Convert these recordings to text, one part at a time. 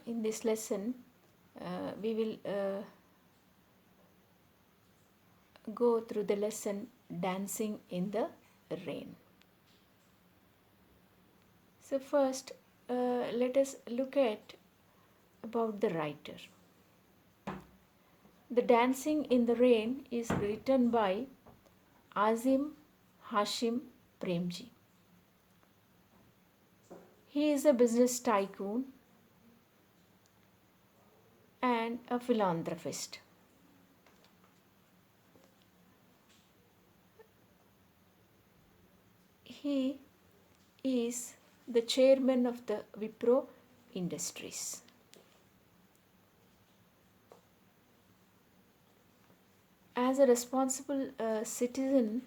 In this lesson, we will go through the lesson Dancing in the Rain. So first, let us look at about the writer. The Dancing in the Rain is written by Azim Hashim Premji. He is a business tycoon and a philanthropist. He is the chairman of the Wipro Industries. As a responsible citizen,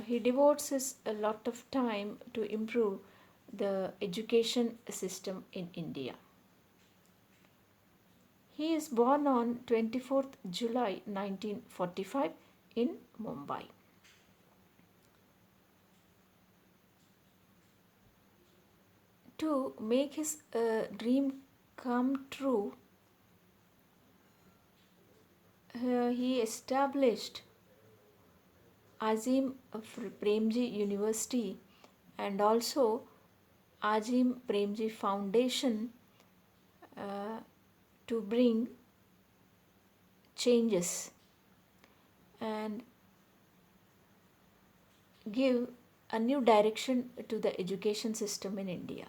he devotes a lot of time to improve the education system in India. He is born on 24th July 1945 in Mumbai. To make his dream come true, he established Azim Premji University and also Azim Premji Foundation to bring changes and give a new direction to the education system in India.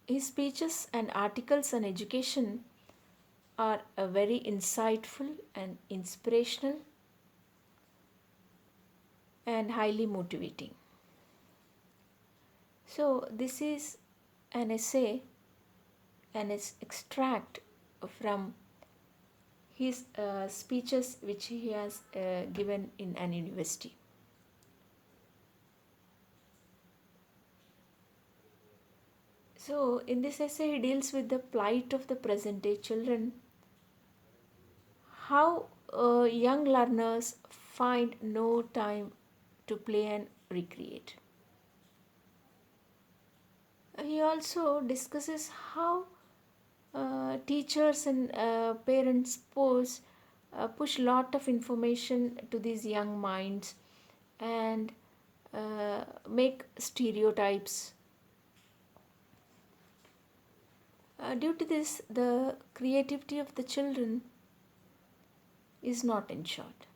His speeches and articles on education are very insightful and inspirational and highly motivating. So this is an essay and its extract from his speeches which he has given in an university. So in this essay he deals with the plight of the present day children, how young learners find no time to play and recreate. He also discusses how teachers and parents push lot of information to these young minds and make stereotypes. Due to this, the creativity of the children is not ensured.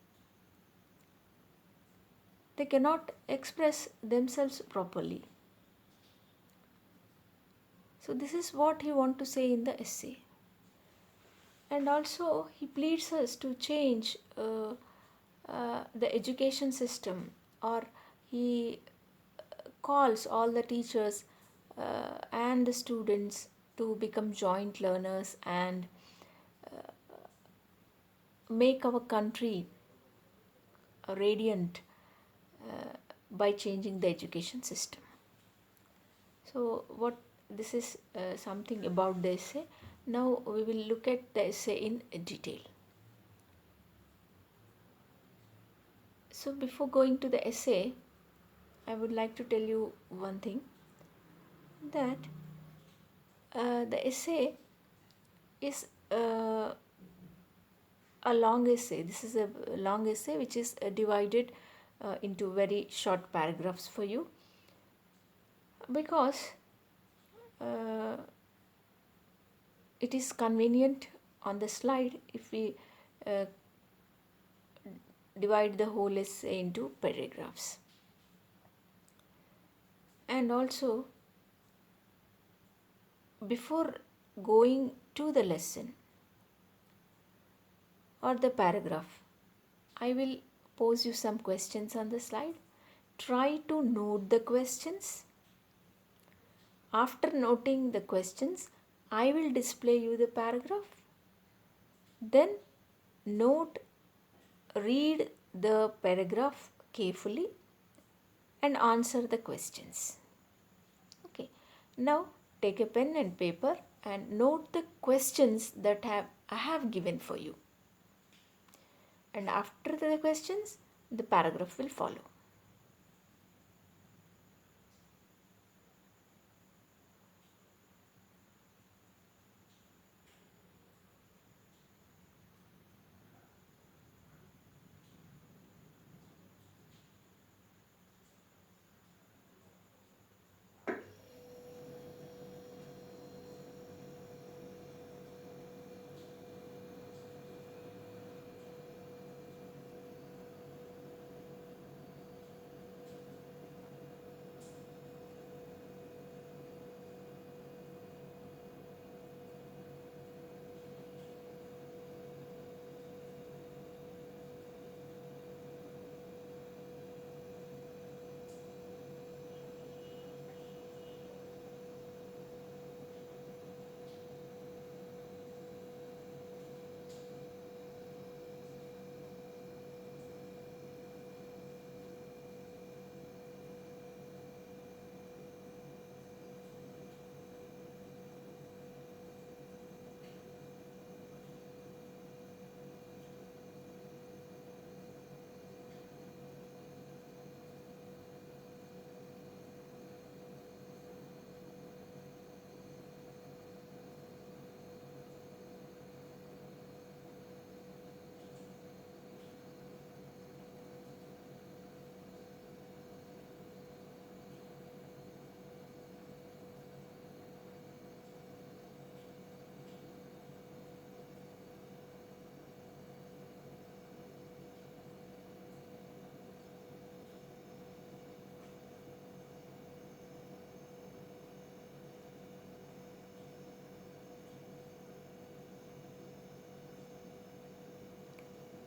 They cannot express themselves properly. So this is what he wants to say in the essay. And also he pleads us to change the education system, or he calls all the teachers and the students to become joint learners and make our country radiant by changing the education system. So what this is something about the essay. Now we will look at the essay in detail. So before going to the essay, I would like to tell you one thing, that the essay is a long essay. This is a long essay which is divided into very short paragraphs for you, because it is convenient on the slide if we divide the whole essay into paragraphs. And also, before going to the lesson or the paragraph, I will pose you some questions on the slide. Try to note the questions. After noting the questions, I will display you the paragraph. Then read the paragraph carefully and answer the questions. Okay. Now take a pen and paper and note the questions that I have given for you. And after the questions, the paragraph will follow.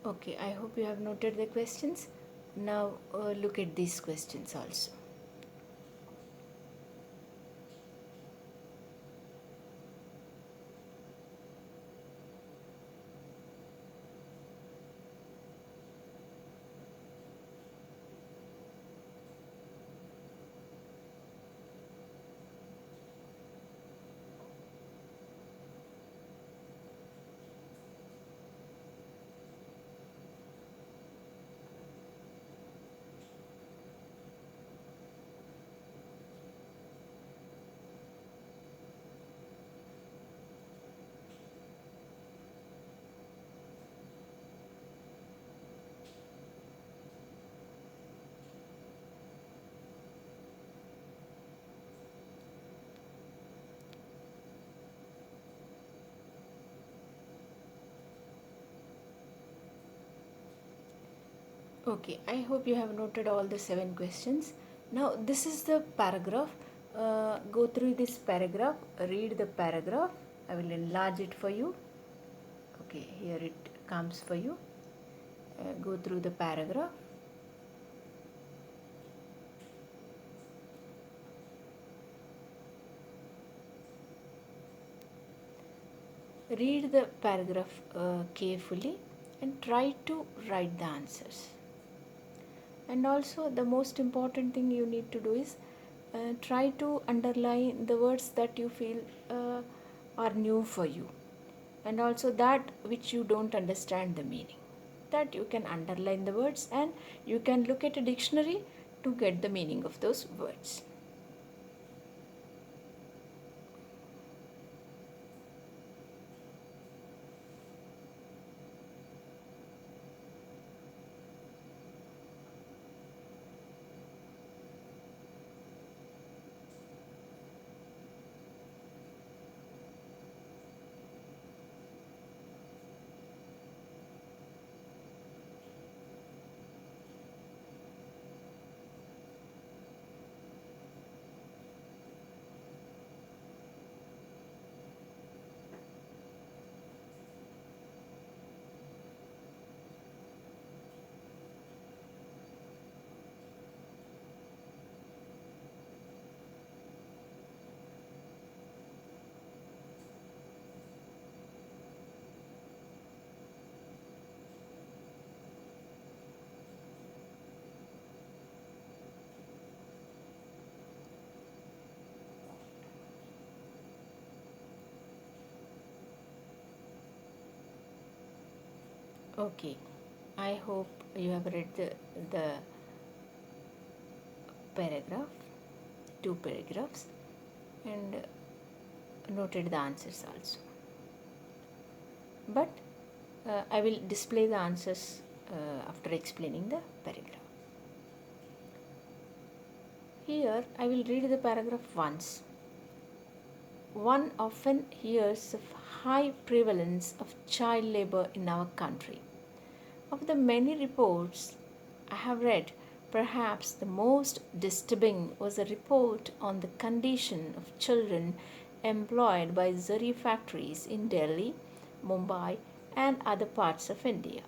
Okay, I hope you have noted the questions. Now look at these questions also. Okay, I hope you have noted all the 7 questions. Now, this is the paragraph. Go through this paragraph, read the paragraph. I will enlarge it for you. Okay, here it comes for you. Go through the paragraph. Read the paragraph carefully and try to write the answers. And also, the most important thing you need to do is try to underline the words that you feel are new for you, and also that which you don't understand the meaning. That you can underline the words and you can look at a dictionary to get the meaning of those words. Okay, I hope you have read the paragraph, 2 paragraphs, and noted the answers also. But I will display the answers after explaining the paragraph. Here I will read the paragraph once. One often hears of high prevalence of child labor in our country. Of the many reports I have read, perhaps the most disturbing was a report on the condition of children employed by zari factories in Delhi, Mumbai, and other parts of India.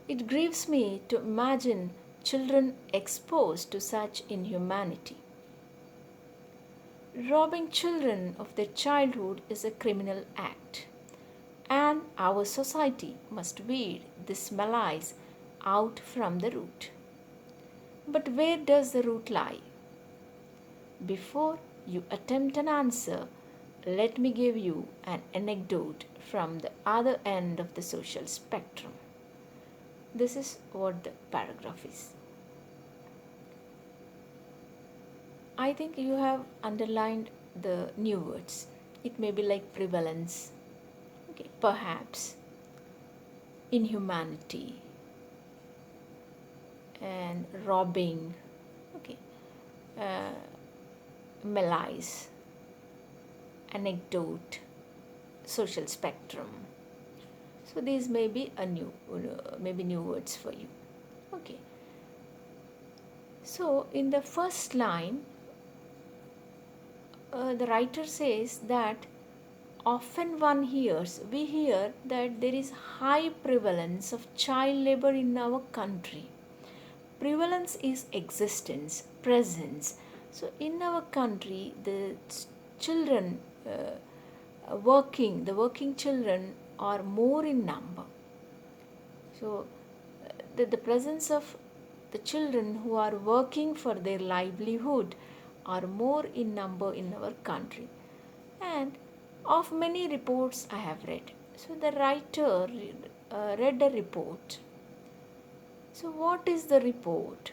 It grieves me to imagine children exposed to such inhumanity. Robbing children of their childhood is a criminal act, and our society must weed this malice out from the root. But where does the root lie? Before you attempt an answer, let me give you an anecdote from the other end of the social spectrum. This is what the paragraph is. I think you have underlined the new words. It may be like prevalence, okay, perhaps, inhumanity, and robbing, okay, uh, malice, anecdote, social spectrum. So these may be maybe new words for you. Okay. So in the first line, the writer says that often we hear that there is high prevalence of child labor in our country. Prevalence is existence, presence. So in our country, the children the working children are more in number. So the presence of the children who are working for their livelihood are more in number in our country. And of many reports I have read. So the writer read a report. So what is the report?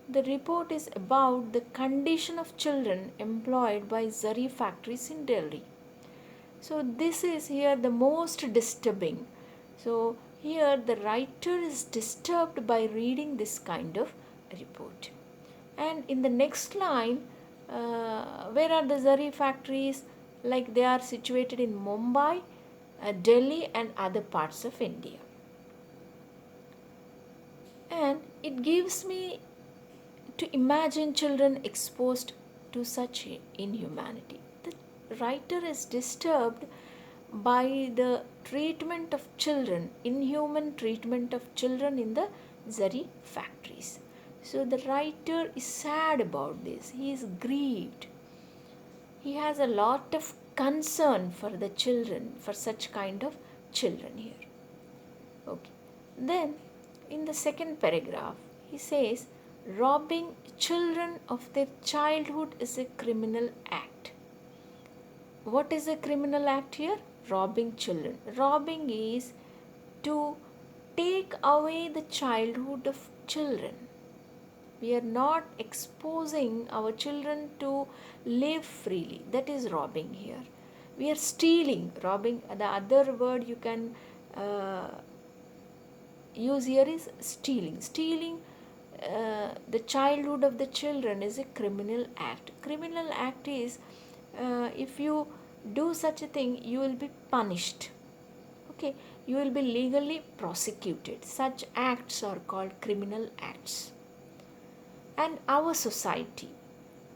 The report is about the condition of children employed by Zari factories in Delhi. So this is here the most disturbing. So here the writer is disturbed by reading this kind of report. And in the next line, where are the Zari factories? Like they are situated in Mumbai, Delhi and other parts of India. And it gives me to imagine children exposed to such inhumanity. The writer is disturbed by the treatment of children, inhuman treatment of children in the Zari factories. So the writer is sad about this. He is grieved. He has a lot of concern for the children, for such kind of children here. Okay. Then in the second paragraph, he says, robbing children of their childhood is a criminal act. What is a criminal act here? Robbing children. Robbing is to take away the childhood of children. We are not exposing our children to live freely. That is robbing here. We are stealing. Robbing, the other word you can use here is stealing. Stealing the childhood of the children is a criminal act. Criminal act is if you do such a thing, you will be punished. Okay, you will be legally prosecuted. Such acts are called criminal acts. And our society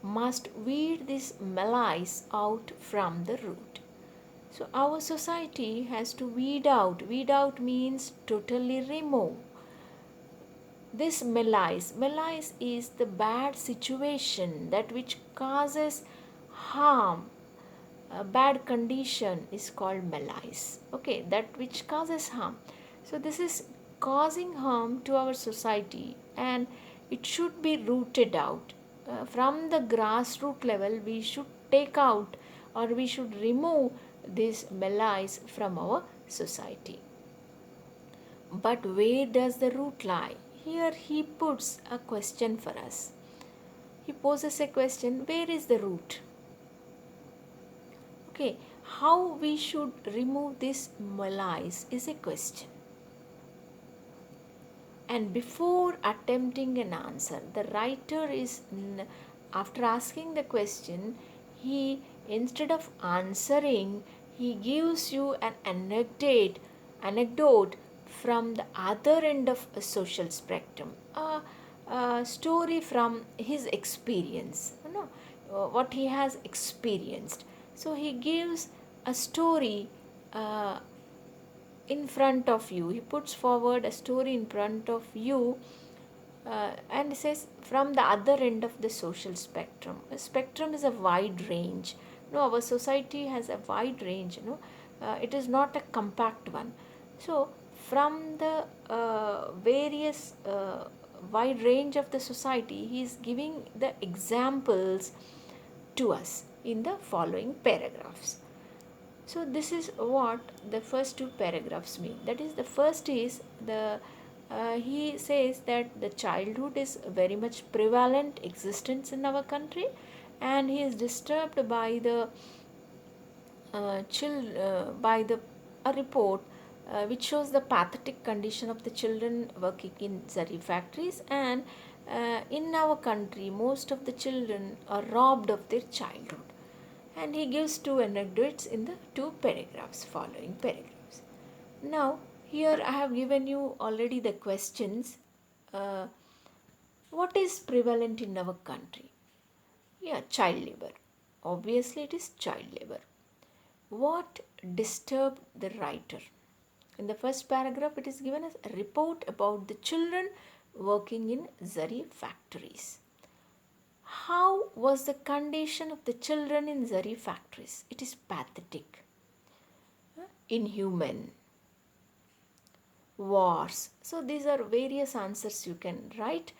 must weed this malice out from the root. So our society has to weed out. Weed out means totally remove this malice. Malice is the bad situation, that which causes harm. A bad condition is called malice. Okay, that which causes harm. So this is causing harm to our society, and it should be rooted out. From the grassroots level, we should take out or we should remove this malice from our society. But where does the root lie? Here he puts a question for us. He poses a question, where is the root? Okay, how we should remove this malice is a question. And before attempting an answer, the writer is, after asking the question, he, instead of answering, he gives you an anecdote from the other end of a social spectrum, a story from his experience, what he has experienced. So he gives a story in front of you. He puts forward a story in front of you and says from the other end of the social spectrum. A spectrum is a wide range. Our society has a wide range. It is not a compact one. So from the various wide range of the society, he is giving the examples to us in the following paragraphs. So this is what the first two paragraphs mean. That is, the first is he says that the childhood is very much prevalent existence in our country, and he is disturbed by the a report which shows the pathetic condition of the children working in Zari factories, and in our country most of the children are robbed of their childhood. And he gives two anecdotes in the two paragraphs, following paragraphs. Now here I have given you already the questions. What is prevalent in our country? Yeah, child labor. Obviously it is child labor. What disturbed the writer? In the first paragraph, it is given as a report about the children working in Zari factories. How was the condition of the children in Zari factories? It is pathetic, inhuman, wars. So these are various answers you can write,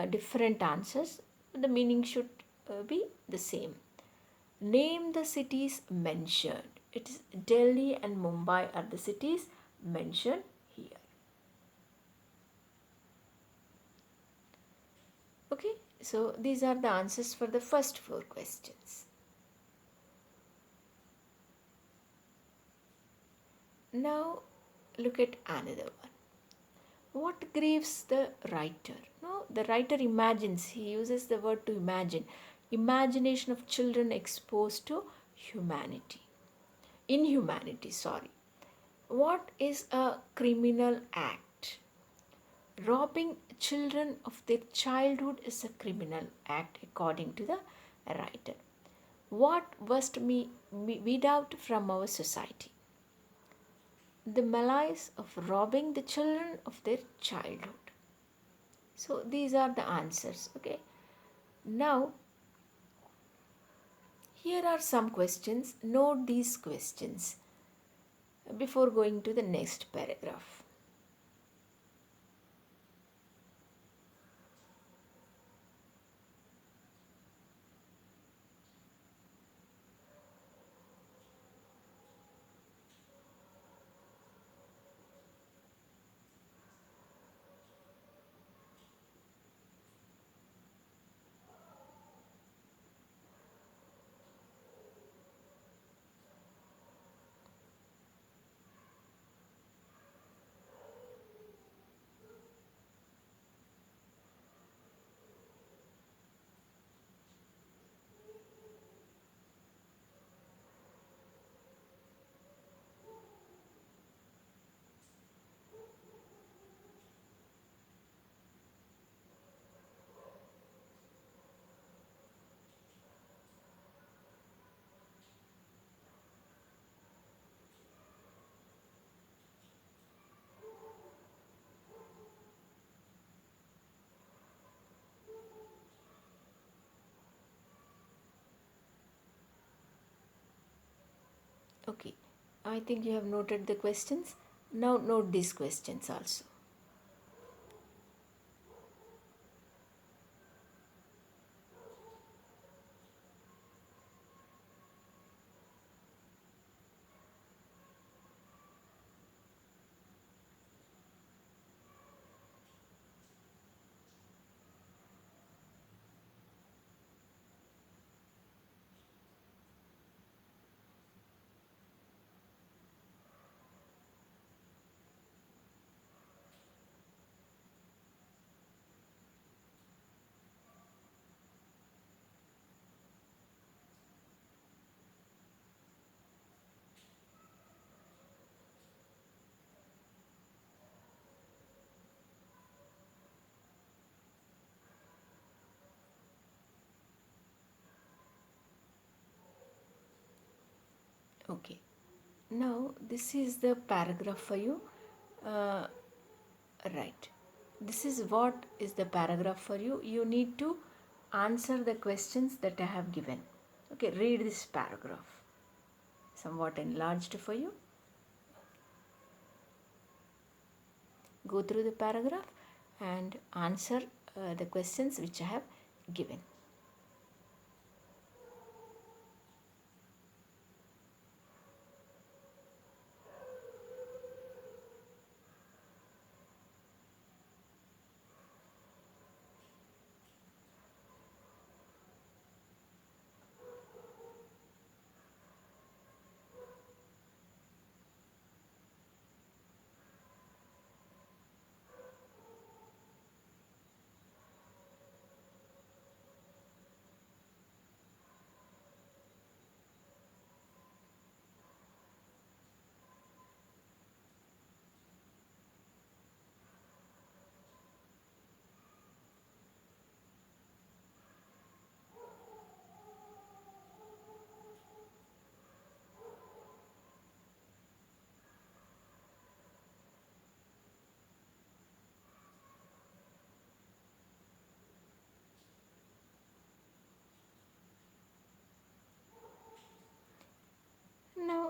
different answers. The meaning should be the same. Name the cities mentioned. It is Delhi and Mumbai are the cities mentioned here. Okay, so these are the answers for the first 4 questions. Now look at another one. What grieves the writer? No, the writer imagines, he uses the word to imagine. Imagination of children exposed to inhumanity, sorry. What is a criminal act? Robbing children of their childhood is a criminal act according to the writer. What must be weed out from our society? The malice of robbing the children of their childhood. So these are the answers. Okay. Now here are some questions. Note these questions before going to the next paragraph. Okay, I think you have noted the questions. Now note these questions also. Okay, now this is the paragraph for you. Uh, right. This is what is the paragraph for you. You need to answer the questions that I have given. Okay, read this paragraph. Somewhat enlarged for you. Go through the paragraph and answer the questions which I have given.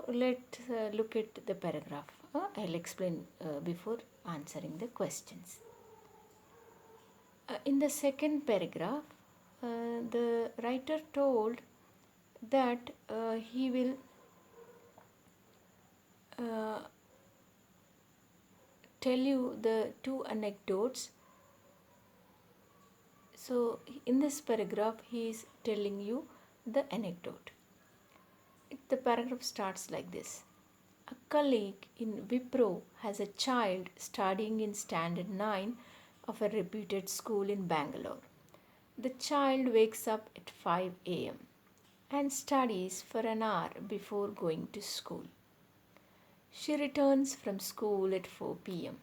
let's look at the paragraph. I'll explain before answering the questions. In the second paragraph, the writer told that he will uh, tell you the two anecdotes. So, in this paragraph, he is telling you the anecdote. The paragraph starts like this. A colleague in Wipro has a child studying in Standard 9 of a reputed school in Bangalore. The child wakes up at 5 a.m. and studies for an hour before going to school. She returns from school at 4 p.m.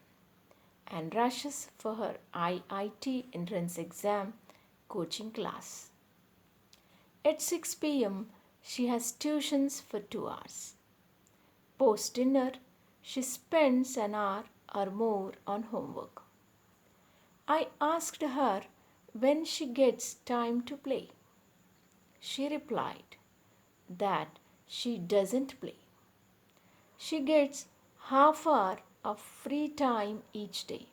and rushes for her IIT entrance exam coaching class. At 6 p.m., she has tuitions for 2 hours. Post dinner, she spends an hour or more on homework. I asked her when she gets time to play. She replied that she doesn't play. She gets half hour of free time each day,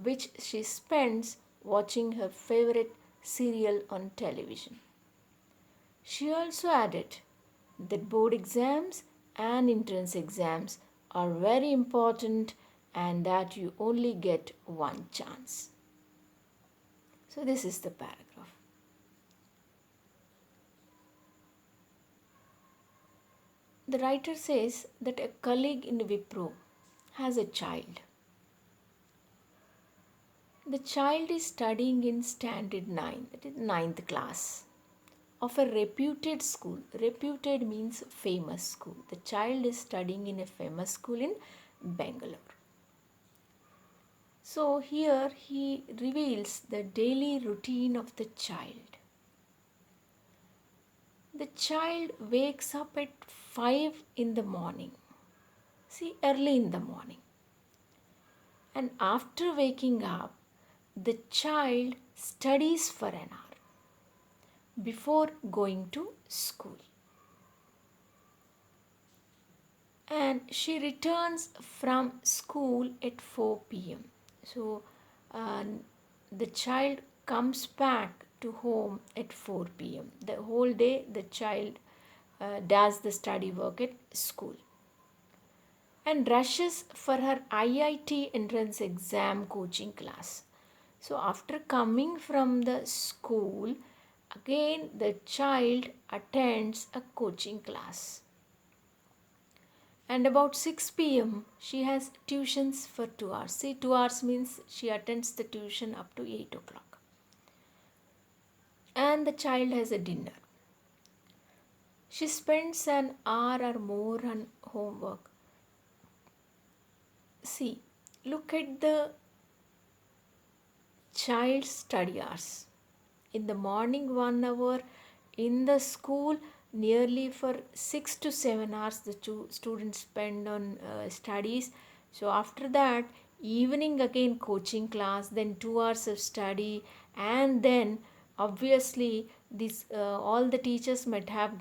which she spends watching her favorite serial on television. She also added that board exams and entrance exams are very important and that you only get one chance. So, this is the paragraph. The writer says that a colleague in Wipro has a child. The child is studying in Standard 9, that is ninth class, of a reputed school. Reputed means famous school. The child is studying in a famous school in Bangalore. So here he reveals the daily routine of the child. The child wakes up at 5 in the morning. See, early in the morning. And after waking up, the child studies for an hour before going to school. And she returns from school at 4 p.m. So the child comes back to home at 4 p.m. The whole day the child does the study work at school and rushes for her IIT entrance exam coaching class. So after coming from the school, again the child attends a coaching class. And about 6 p.m., she has tuitions for 2 hours. See, 2 hours means she attends the tuition up to 8 o'clock. And the child has a dinner. She spends an hour or more on homework. See, look at the child's study hours. In the morning, 1 hour. In the school, nearly for 6 to 7 hours the students spend on studies. So after that, evening again coaching class, then 2 hours of study, and then obviously this all the teachers might have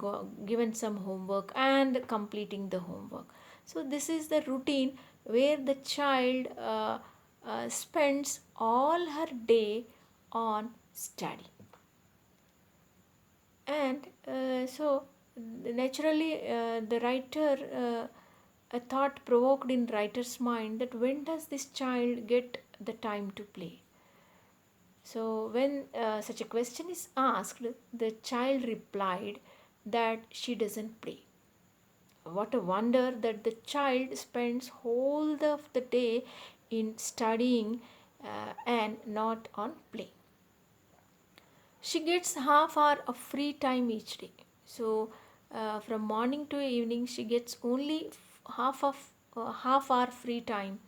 given some homework and completing the homework. So this is the routine where the child spends all her day on study. And so naturally the writer a thought provoked in writer's mind that when does this child get the time to play. So when such a question is asked, the child replied that she doesn't play. What a wonder that the child spends whole of the day in studying and not on play. She gets half hour of free time each day. So from morning to evening she gets only half hour free time,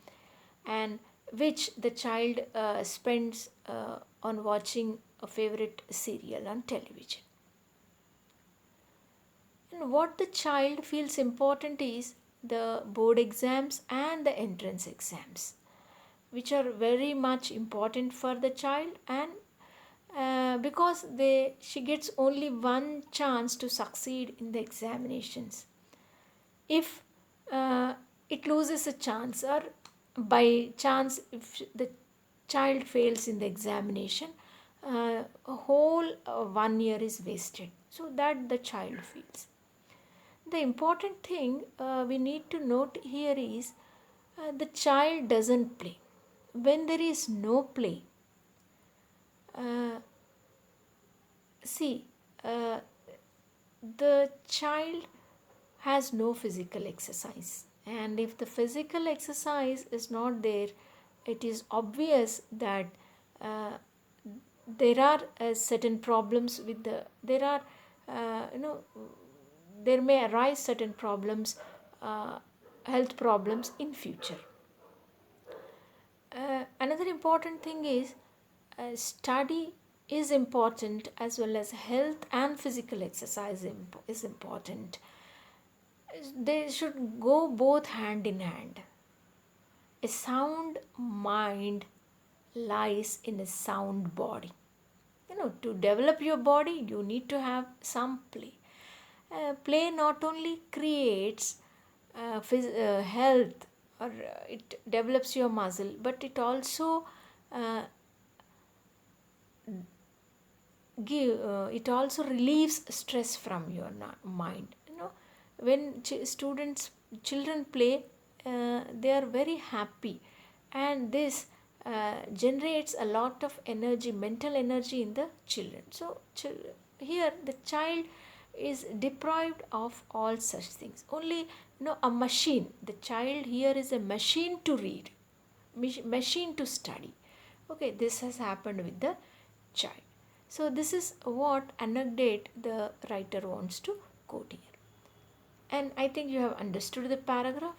and which the child spends on watching a favorite serial on television. And what the child feels important is the board exams and the entrance exams, which are very much important for the child, and because she gets only one chance to succeed in the examinations. if it loses a chance, or by chance if the child fails in the examination, a whole 1 year is wasted. So that the child feels. The important thing we need to note here is the child doesn't play. When there is no play, uh, see, uh, the child has no physical exercise, and if the physical exercise is not there, it is obvious that uh, there are certain problems with there are you know there may arise certain problems, uh, health problems in future. Another important thing is study is important, as well as health and physical exercise is important. They should go both hand in hand. A sound mind lies in a sound body. To develop your body, you need to have some play. Play not only creates health, or it develops your muscle, but it also uh, it also relieves stress from your mind. When children play, they are very happy, and this generates a lot of energy, mental energy in the children. So here the child is deprived of all such things. Only a machine. The child here is a machine to read, machine to study. Okay, this has happened with the child. So this is what anecdote the writer wants to quote here. And I think you have understood the paragraph.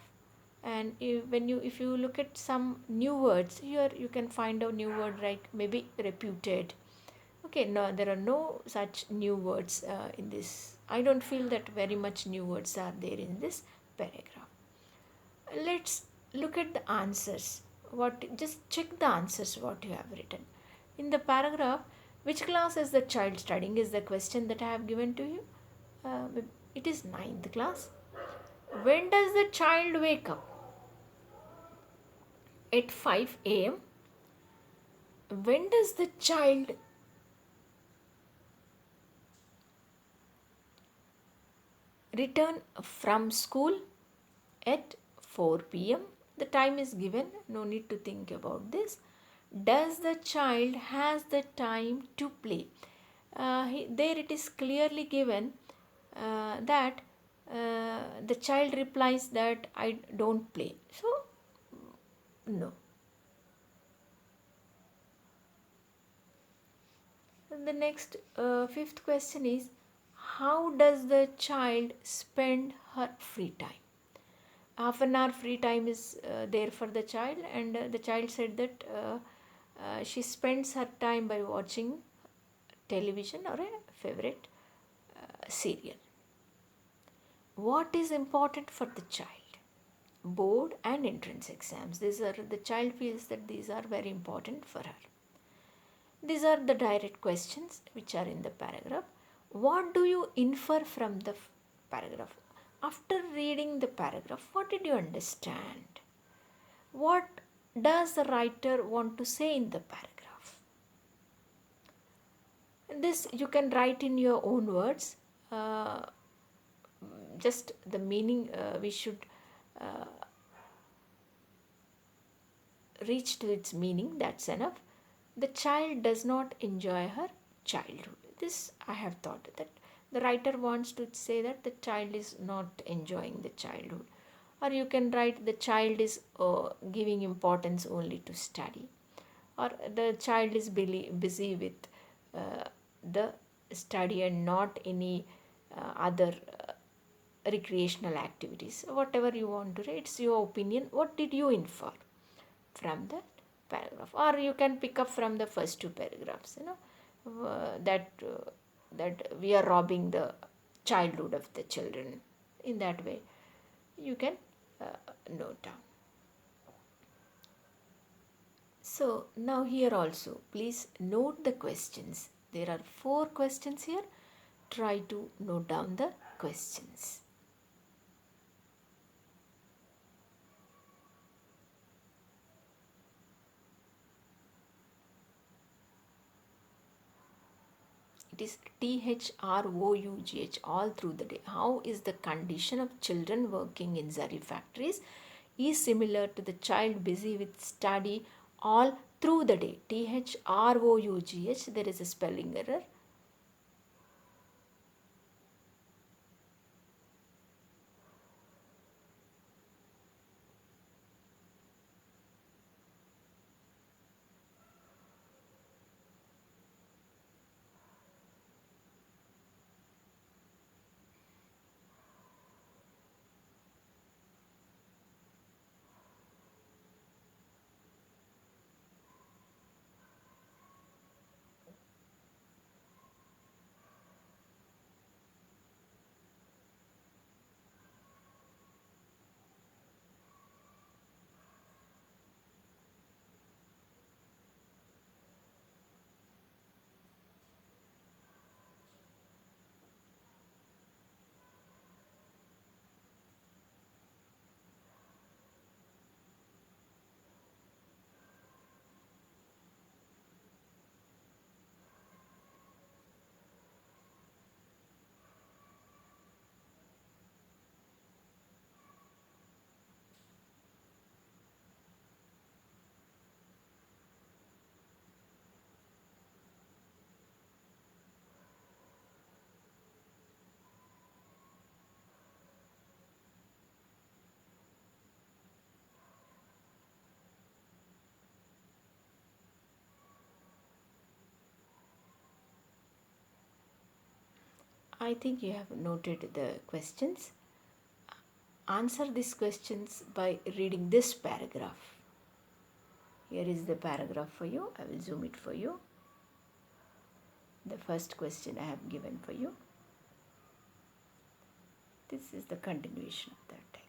And if you look at some new words here, you can find a new word like maybe reputed. Okay, no, there are no such new words in this. I don't feel that very much new words are there in this paragraph. Let's look at the answers. Just check the answers what you have written in the paragraph. Which class is the child studying is the question that I have given to you. uh, it is ninth class. When does the child wake up? At 5 a.m. When does the child return from school? At 4 p.m. The time is given, no need to think about this. Does the child has the time to play? There it is clearly given that the child replies that I don't play. So, no. And the next fifth question is, how does the child spend her free time? Half an hour free time is there for the child, and the child said that she spends her time by watching television or a favorite serial. What is important for the child? Board and entrance exams. The child feels that these are very important for her. These are the direct questions which are in the paragraph. What do you infer from the paragraph? After reading the paragraph, what did you understand? What does the writer want to say in the paragraph? This you can write in your own words. Just the meaning we should uh, reach to its meaning, that's enough. The child does not enjoy her childhood. This I have thought that the writer wants to say that the child is not enjoying the childhood. Or you can write the child is giving importance only to study, or the child is busy with the study and not any other recreational activities. Whatever you want to write, it's your opinion. What did you infer from the paragraph? Or you can pick up from the first two paragraphs, that we are robbing the childhood of the children. In that way you can note down. So now here also please note the questions. There are 4 questions here. Try to note down the questions. It is THROUGH all through the day. How is the condition of children working in Zari factories is similar to the child busy with study all through the day. THROUGH, there is a spelling error. I think you have noted the questions. Answer these questions by reading this paragraph. Here is the paragraph for you. I will zoom it for you. The first question I have given for you. This is the continuation of that text.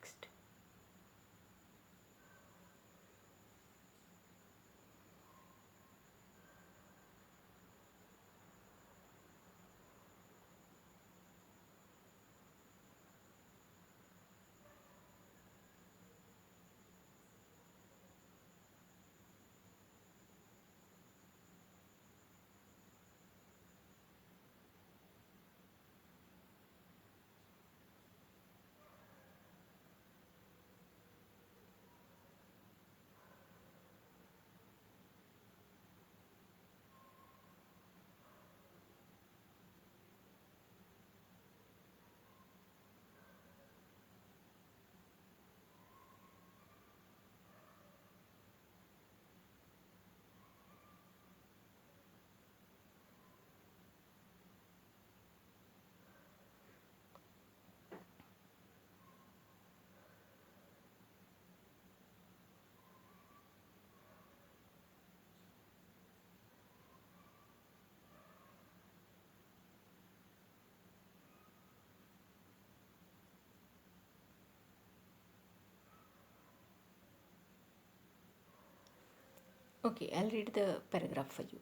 Okay, I'll read the paragraph for you.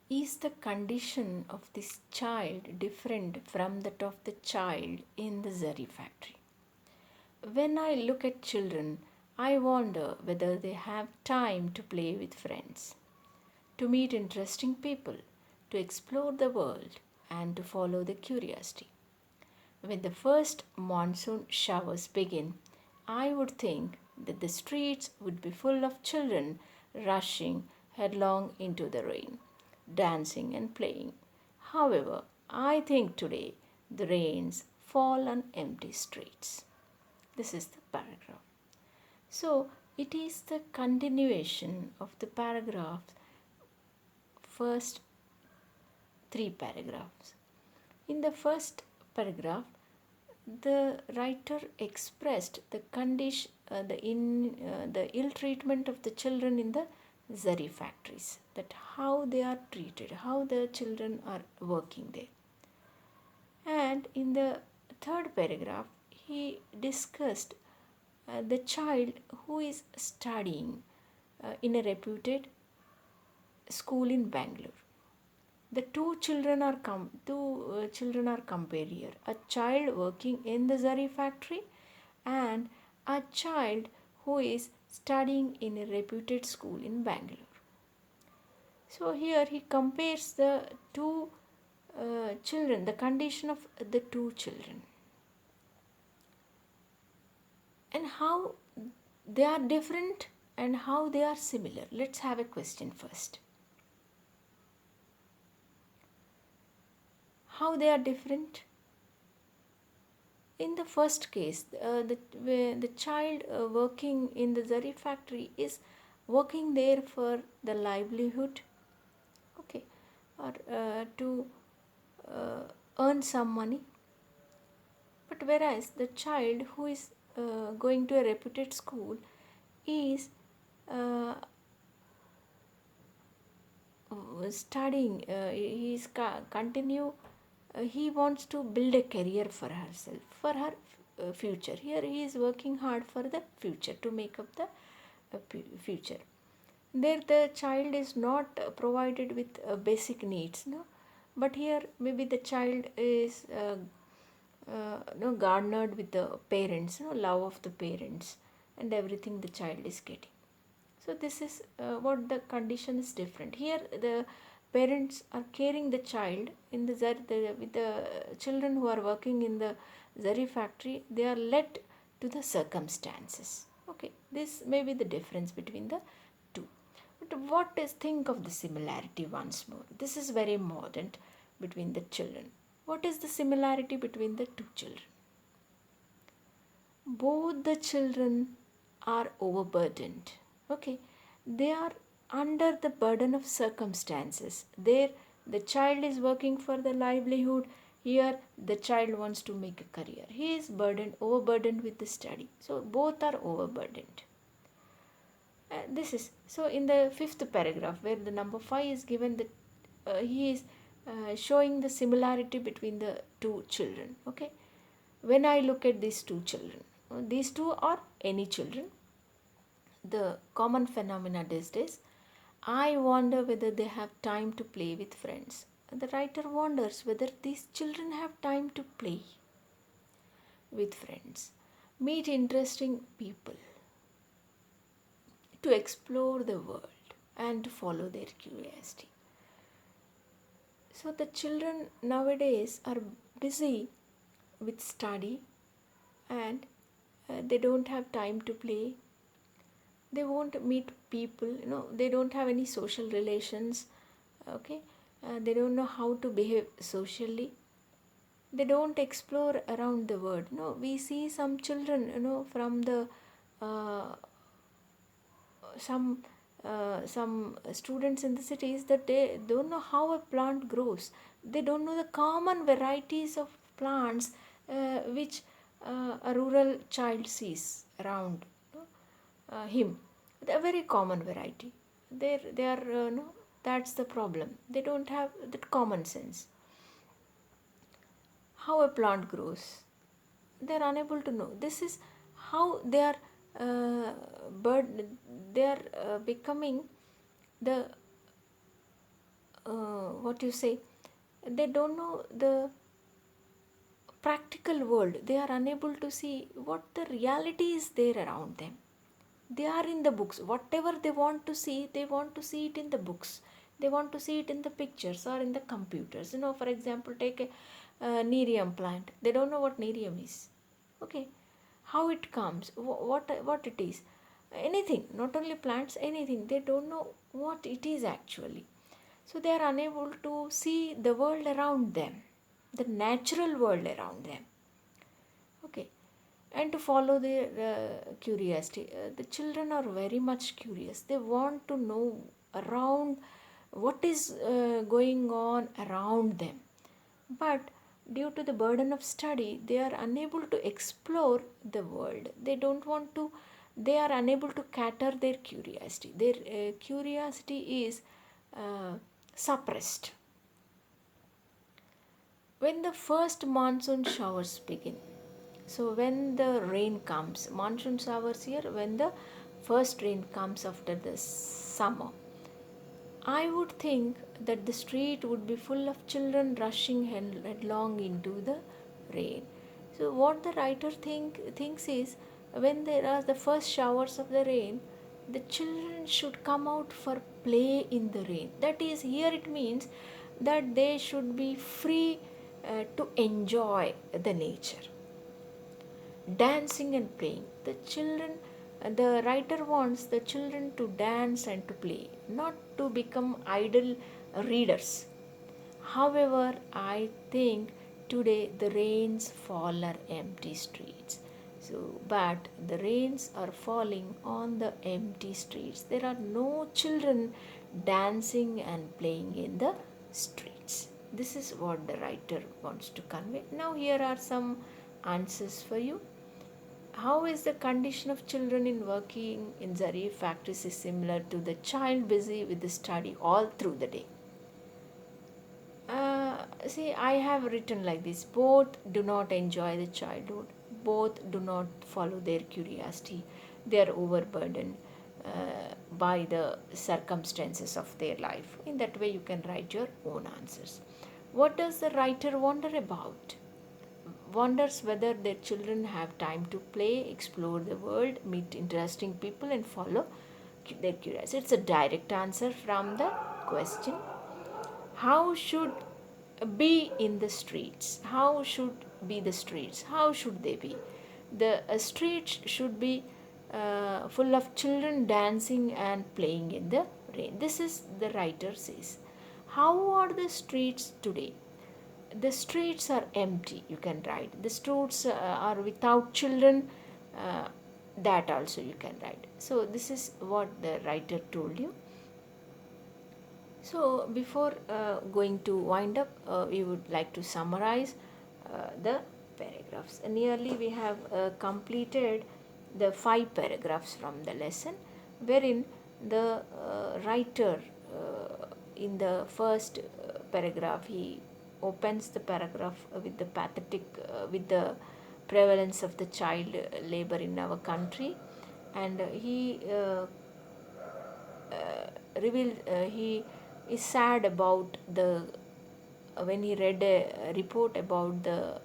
Is the condition of this child different from that of the child in the Zari factory? When I look at children, I wonder whether they have time to play with friends, to meet interesting people, to explore the world, and to follow the curiosity. When the first monsoon showers begin, I would think that the streets would be full of children rushing headlong into the rain, dancing and playing. However, I think today the rains fall on empty streets. This is the paragraph. So, it is the continuation of the paragraph's first three paragraphs. In the first paragraph, the writer expressed the condition, the ill treatment of the children in the Zari factories, that how they are treated, how the children are working there. And in the third paragraph, he discussed the child who is studying in a reputed school in Bangalore. The two children are compared here. A child working in the Zari factory and a child who is studying in a reputed school in Bangalore. So here he compares the two children, the condition of the two children, and how they are different and how they are similar. Let's have a question first. How they are different? In the first case, the child working in the zari factory is working there for the livelihood, okay, or to uh, earn some money. But whereas the child who is going to a reputed school is uh, studying, he is continue, he wants to build a career for herself, for her future. Here he is working hard for the future, to make up the future. There the child is not provided with basic needs, no, but here maybe the child is no, garnered with the parents, no, love of the parents and everything the child is getting. So this is what the condition is different. Here the parents are caring the child in the with the children who are working in the zari factory, they are led to the circumstances. Okay, this may be the difference between the two. But what is, think of the similarity once more. This is very important between the children. What is the similarity between the two children? Both the children are overburdened. Okay, they are under the burden of circumstances. There, the child is working for the livelihood. Here, the child wants to make a career. He is overburdened with the study. So, both are overburdened. This is so in the fifth paragraph where the number 5 is given, that he is showing the similarity between the two children. Okay, when I look at these two children, these two are any children, the common phenomena these days. I wonder whether they have time to play with friends. The writer wonders whether these children have time to play with friends, meet interesting people, to explore the world and to follow their curiosity. So the children nowadays are busy with study, and they don't have time to play. They won't meet people, they don't have any social relations. Okay, they don't know how to behave socially. They don't explore around the world. We see some children, from the uh, some students in the cities, that they don't know how a plant grows. They don't know the common varieties of plants which a rural child sees around him. They're very common variety. They are no, that's the problem. They don't have that common sense. How a plant grows, they are unable to know. This is how they are they are becoming the what you say, they don't know the practical world. They are unable to see what the reality is there around them. They are in the books. Whatever they want to see, they want to see it in the books. They want to see it in the pictures or in the computers. For example, take a nerium plant. They don't know what nerium is. Okay, how it comes, what it is, anything. Not only plants, anything. They don't know what it is actually. So they are unable to see the world around them, the natural world around them. Okay, and to follow their curiosity. The children are very much curious. They want to know around what is going on around them. But due to the burden of study, they are unable to explore the world. They don't want to, they are unable to cater their curiosity. Their curiosity is suppressed. When the first monsoon showers begin, so when the rain comes, monsoon showers here, when the first rain comes after the summer, I would think that the street would be full of children rushing headlong into the rain. So what the writer thinks is, when there are the first showers of the rain, the children should come out for play in the rain. That is, here it means that they should be free to enjoy the nature, dancing and playing. The writer wants the children to dance and to play, not to become idle readers. However, I think today the rains fall are empty streets. So but the rains are falling on the empty streets. There are no children dancing and playing in the streets. This is what the writer wants to convey. Now here are some answers for you. How is the condition of children in working in Zarif factories is similar to the child busy with the study all through the day? See, I have written like this: both do not enjoy the childhood, both do not follow their curiosity, they are overburdened by the circumstances of their life. In that way, you can write your own answers. What does the writer wonder about? Wonders whether their children have time to play, explore the world, meet interesting people, and follow their curiosity. It's a direct answer from the question. How should be in the streets? How should be the streets? How should they be? The streets should be full of children dancing and playing in the rain. This is the writer says. How are the streets today? The streets are empty, you can write. The streets are without children, uh, that also you can write. So this is what the writer told you. So before going to wind up, we would like to summarize the paragraphs. Nearly we have completed the 5 paragraphs from the lesson, wherein the writer in the first paragraph, he opens the paragraph with the pathetic, with the prevalence of the child labor in our country, and he revealed, he is sad about the when he read a report about the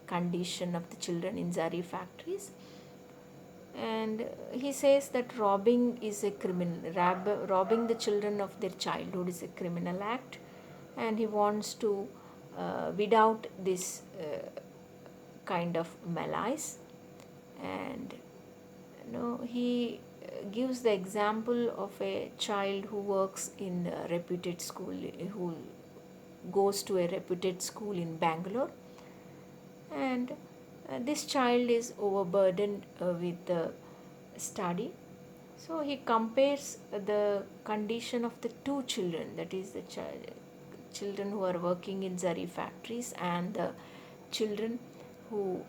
condition of the children in Zari factories, and he says that robbing is a criminal, robbing the children of their childhood is a criminal act, and he wants to weed out this kind of malice. And he gives the example of a child who works in a reputed school, who goes to a reputed school in Bangalore, and this child is overburdened with the study. So he compares the condition of the two children, that is the children who are working in Zari factories and the children who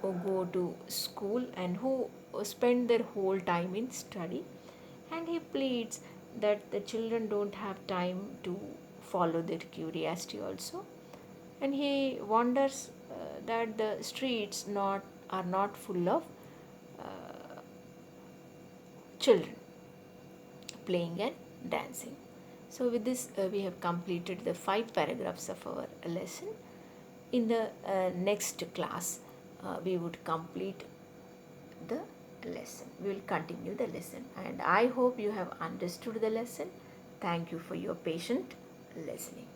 go to school and who spend their whole time in study. And he pleads that the children don't have time to follow their curiosity also, and he wonders that the streets are not full of children playing and dancing. So with this we have completed the 5 paragraphs of our lesson. In the next class we would complete the lesson. We will continue the lesson, and I hope you have understood the lesson. Thank you for your patient listening.